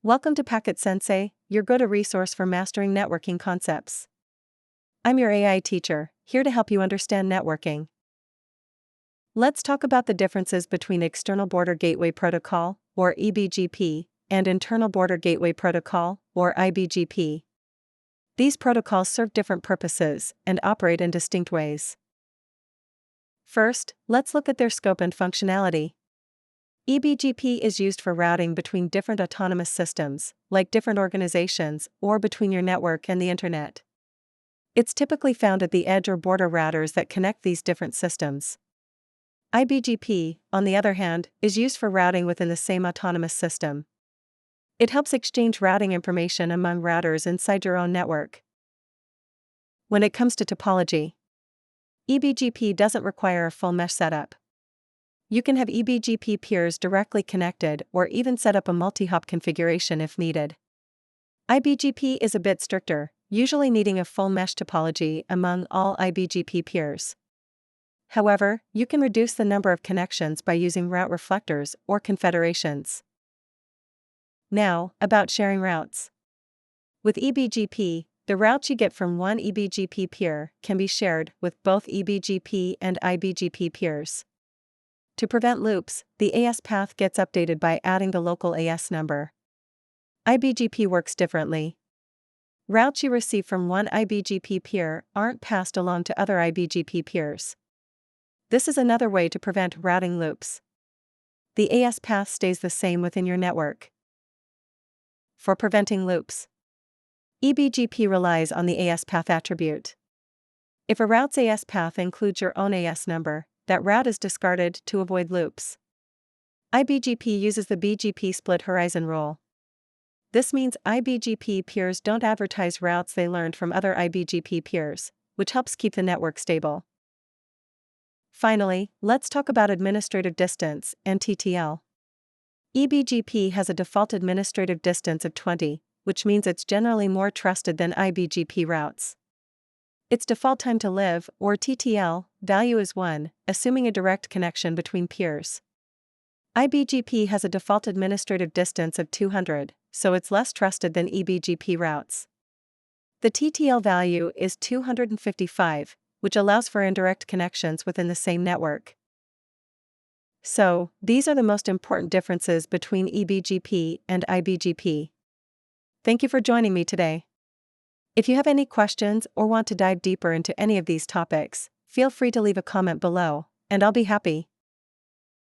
Welcome to Packet Sensei, your go-to resource for mastering networking concepts. I'm your AI teacher, here to help you understand networking. Let's talk about the differences between External Border Gateway Protocol, or eBGP, and Internal Border Gateway Protocol, or iBGP. These protocols serve different purposes and operate in distinct ways. First, let's look at their scope and functionality. eBGP is used for routing between different autonomous systems, like different organizations, or between your network and the internet. It's typically found at the edge or border routers that connect these different systems. iBGP, on the other hand, is used for routing within the same autonomous system. It helps exchange routing information among routers inside your own network. When it comes to topology, eBGP doesn't require a full mesh setup. You can have eBGP peers directly connected or even set up a multi-hop configuration if needed. iBGP is a bit stricter, usually needing a full mesh topology among all iBGP peers. However, you can reduce the number of connections by using route reflectors or confederations. Now, about sharing routes. With eBGP, the routes you get from one eBGP peer can be shared with both eBGP and iBGP peers. To prevent loops, the AS path gets updated by adding the local AS number. iBGP works differently. Routes you receive from one iBGP peer aren't passed along to other iBGP peers. This is another way to prevent routing loops. The AS path stays the same within your network. For preventing loops, eBGP relies on the AS path attribute. If a route's AS path includes your own AS number, that route is discarded to avoid loops. iBGP uses the BGP split horizon rule. This means iBGP peers don't advertise routes they learned from other iBGP peers, which helps keep the network stable. Finally, let's talk about administrative distance and TTL. eBGP has a default administrative distance of 20, which means it's generally more trusted than iBGP routes. Its default time to live, or TTL, value is 1, assuming a direct connection between peers. iBGP has a default administrative distance of 200, so it's less trusted than eBGP routes. The TTL value is 255, which allows for indirect connections within the same network. So, these are the most important differences between eBGP and iBGP. Thank you for joining me today. If you have any questions or want to dive deeper into any of these topics, feel free to leave a comment below, and I'll be happy